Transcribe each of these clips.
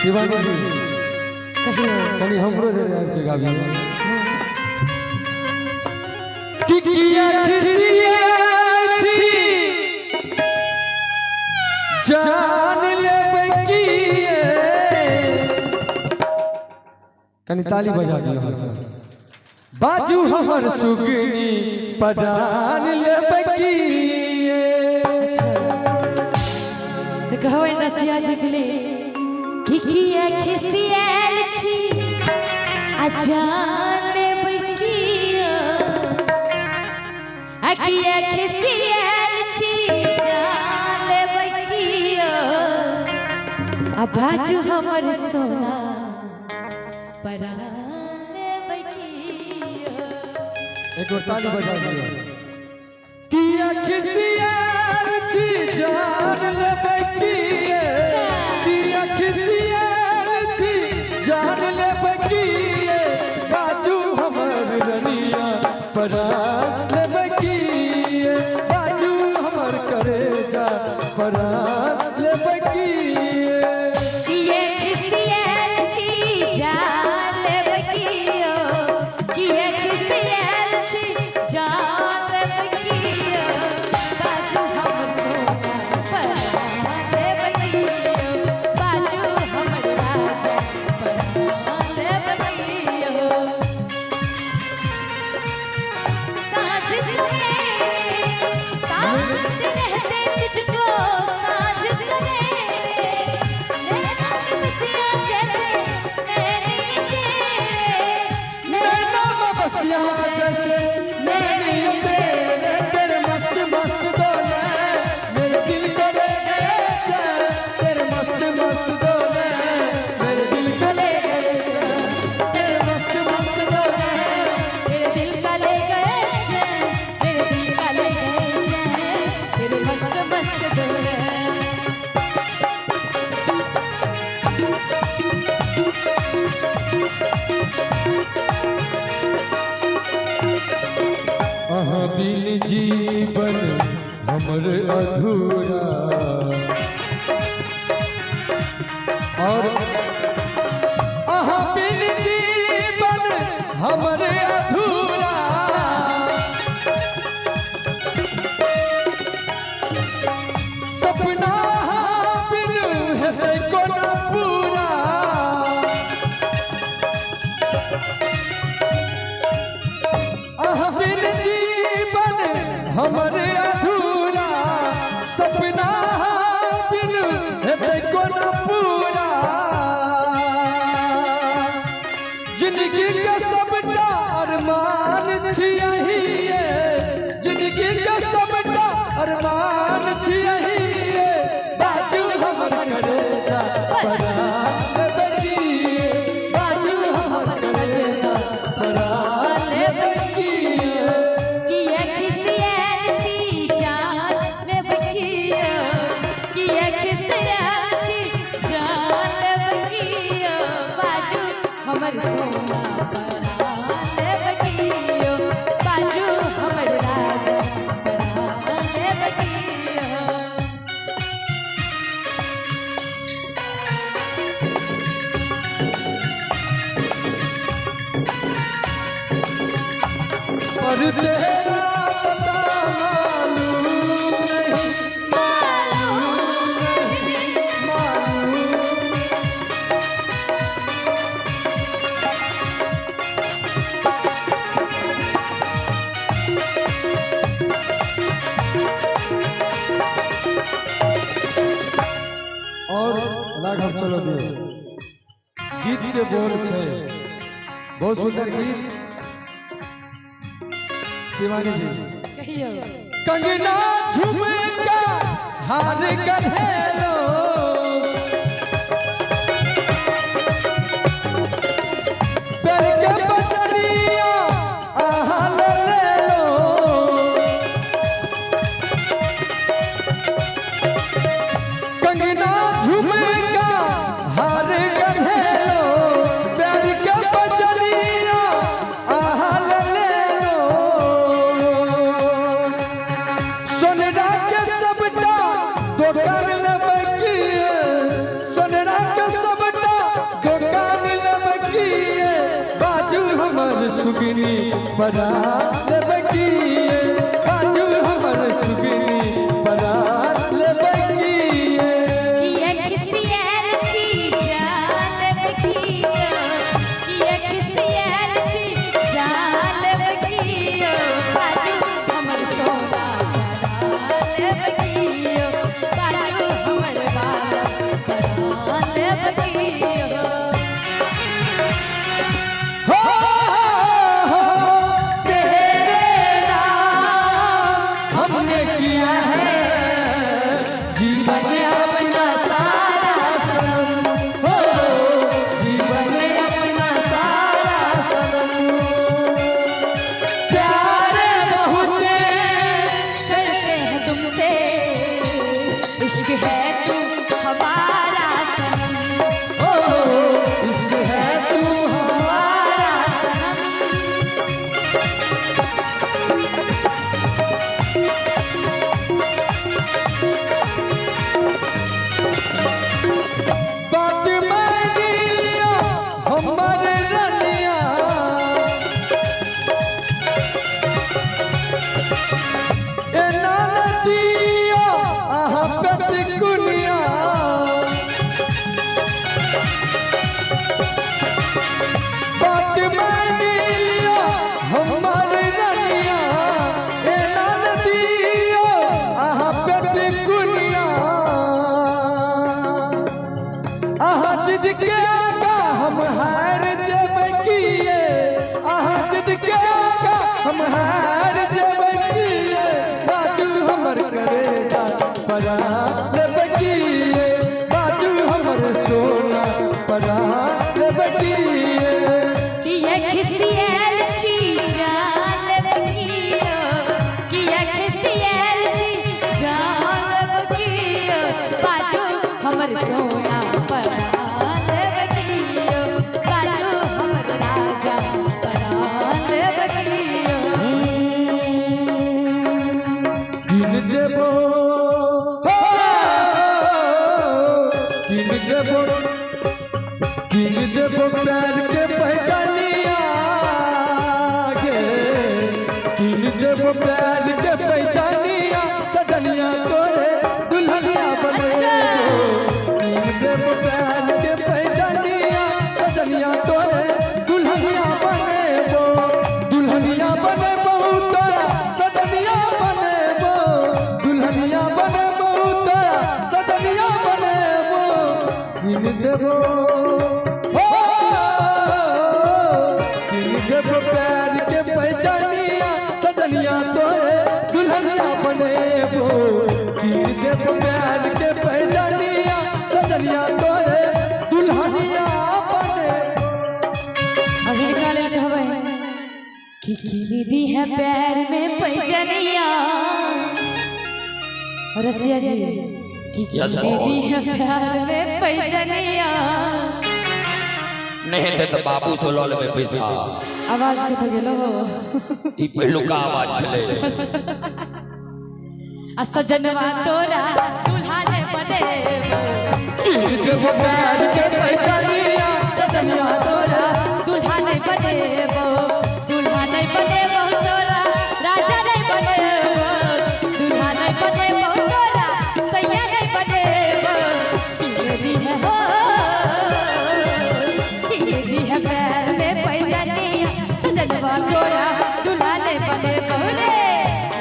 शिवानी जी कहियो कनी हमरो रे आपके गाबी किकिया खिसिया छी जान लेबे किए कनी ताली बजा दियो हां सर बाजू हमर सुगनी पदान लेबे किए तो कहो नसिया जी के लिए किकिया खिसियल छी आ जान बकिया किया खिसियल छी जान बकिया आ बाजू हमर सोना परान बकिया एक और ताली बजा दियो किया खिसियल छी जान लेबे किए किया खिसियल छी जान लेबे किए बाजू हमर रनिया परान लेबे किए बाजू हमर करेजा परान लेबे किए किया खिसियल छी जान बकिया किया खिसियल छी जान बकिया बाजू हमर सोना परान बकिया बाजू हमर राजा परान बकिया साँझ सवेरे ताकते रहते तुझको साँझ सवेरे नैना की बसिया जैसे नैनी तेरे नैना में बसिया जैसे नैनी तेरे तेरे मस्त मस्त डोले मेरे दिल को ले गए चैन तेरे मस्त मस्त डोले मेरे दिल को ले गए चैन तेरे मस्त मस्त डोले मेरे दिल का ले गए चैन मेरे दिल का ले गए चैन तेरे मस्त मस्त डोले अहाँ बिन जीवन हमर अधूरा और अहाँ बिन जीवन हमर अधूरा सपना अहाँ बिन हेतै कोना पूरा अहाँ बिन जीवन हमर अधूरा सपना अहाँ बिन हेतै कोना पूरा जिंदगी के सबटा अरमान छी अहिए जिंदगी के सबटा अरमान छी अहिए बाजू हमर करेजा परान लेबे किए बाजू हमर करेजा परान लेबे किए किया खिसियल छी जान बकिया किया खिसियल छी जान बकिया बाजू हमर सोना परान बकिया बाजू हमर राजा परान बकिया पर तेरा पता मालूम नहीं मालूम नहीं मालूम और लाघव चलो दिए गीत के बोल छे बहुत सुंदर गीत शिवानी जी कहियो कंगना झुमका हार गहेलो पैर के पटरिया आहा ले लो कंगना झुमका हार गहेलो पैर के पटरिया आहा ले लो सोनरा के सबटा तो कर लेबे किए सोनरा के सबटा सुगिनी परात बगिए बाजू हमर सुगिनी परात बगिए ये खिसियल छी जाल बगियो ये खिसियल छी जाल बगियो बाजू हमर सोना पराल बगियो बाजू हमर बाल पराल बगियो इश्क है तू हमारा सनम ओ इश्क है तू हमारा सनम बात मान लिया हमारे रनिया ए नानतिया आहा पे कुनिया बात मान लिया हमारे रनिया ए नानतिया आहा पे कुनिया आहा जिद के आगा हम हार जब किए आहा जिद के आगा हम हार जब किए बाजू हमर करेगा परात बगिए बाजू हमर सोना परात बगिए ये खिसियल छी जाल बगियो ये खिसियल छी जाल बगियो बाजू हमर सोना पराल बगियो बाजू हमर राजा पराल बगियो किन देबो किन देबो प्यार के पहचानिया गे किन देबो प्यार के पहचानिया सजनिया तोरे दुल्हनिया बनेबो किन देबो प्यार के पहचानिया सजनिया तोरे दुल्हनिया बनेबो दुल्हनिया बनेबो तोरा सजनिया बनेबो दुल्हनिया बनेबो तोरा सजनिया बनेबो किन देबो प्यार के पहचानिया सजनिया तोरे दुल्हनिया बनेबो किन देबो प्यार के पहचानिया सजनिया तोरे दुल्हनिया बनेबो अभी निकाल लेते हवे कि किनी दी है पैर में पैजनिया रसिया जी कि किनी दी है पैर में पैजनिया नहीं थे तो बाबू सोलल में पैसा आवाज के तो गेलो ई पहिलुका आवाज छले आ सजनवा तोरा दुल्हा ने बनेबो किन देबो प्यार के पहचानिया सजनवा तोरा दुल्हा ने बनेबो दुल्हा ने बनेबो तोरा राजा ने बनेबो दुल्हा ने बनेबो तोरा सैया ने बनेबो किनी है हो किनी है पैर में पैजनिया सजनवा तोरा दुल्हा ने बनेबो रे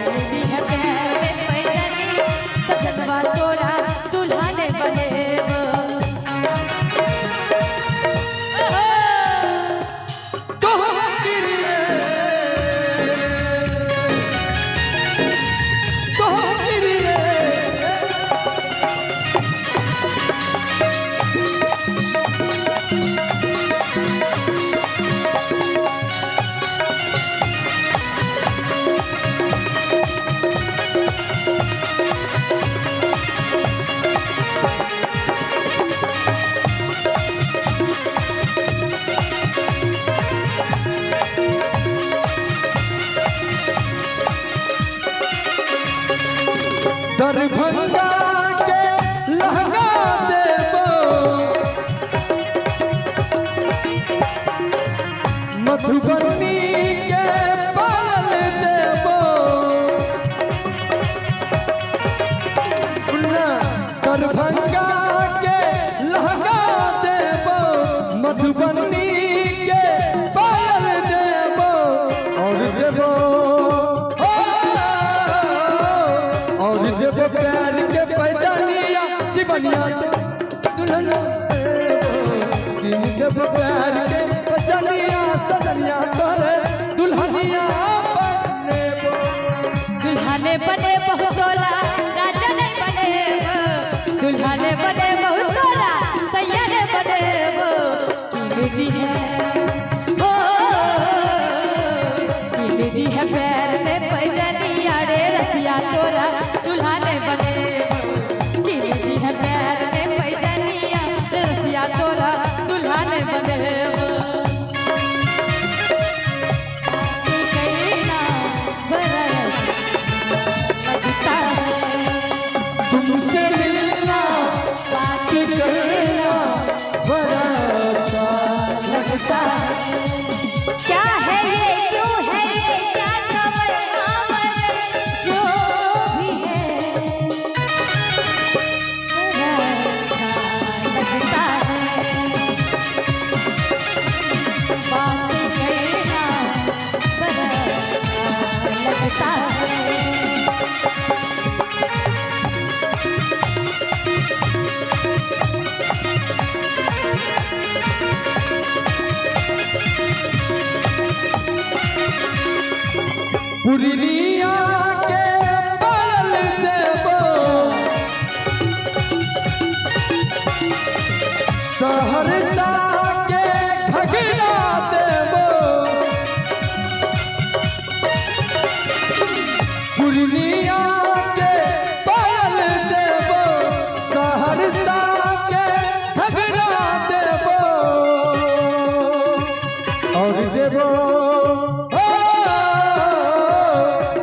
किनी है पैर में पैजनिया सजनवा तोरा दुल्हा ने बनेबो दरभंगा के लहंगा देबो मधुबनी देबो प्यार के पहचानिया शिवनिया दुल्हनिया किन देबो प्यार के पहचानिया सजनिया तोरे दुल्हनिया बनेबो दुल्हने बने बहुत तोरा राजा नहीं बने दुल्हने बने बहुत तोरा सैया नहीं बने गिरती है ओ गिरती है पैर में पैजनिया रे रसिया तोरा दुल्हने बने गिरती है पैर में पैजनिया रे रसिया तोरा दुल्हने बने तुमसे मिलना बात करना बड़ा अच्छा लगता है क्या है ये क्यों है ये क्या खबर जो भी है बड़ा अच्छा लगता है बात करना बड़ा अच्छा लगता है पुरनिया के पाल देबो सहरसा के घगरा देबो पुरनिया के पाल देबो सहरसा के घगरा देबो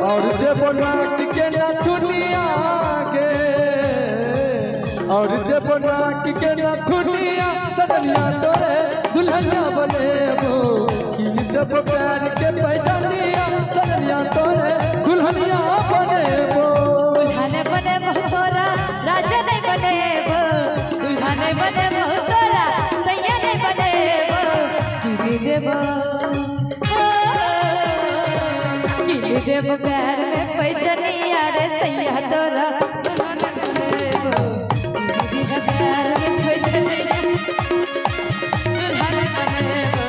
और देबो नाक के नथुनिया गे और देबो नाक के नथुनिया सजनिया तोरे दुल्हनिया बनेबो किन देबो प्यार के पहचानिया सजनिया तोरे दुल्हनिया बनेबो दुल्हने बने बहुत तोरा राजा नहीं बनेबो दुल्हने बने बहुत तोरा सैया नहीं बनेबो किन देबो किन देबो पैर में पैजनिया रे सैया तोरा दुल्हने बनेबो पैर में पैजनिया दुल्हने बनेबो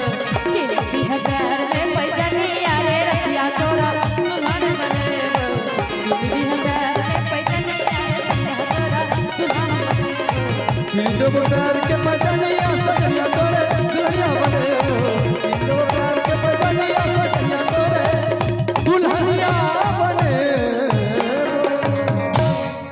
किन पैर में पैजनिया रे रसिया तोरा दुल्हने बनेबो किन पैर में पैजनिया रे सैया तोरा दुल्हने बनेबो किन देबो प्यार के पहचानिया सजनिया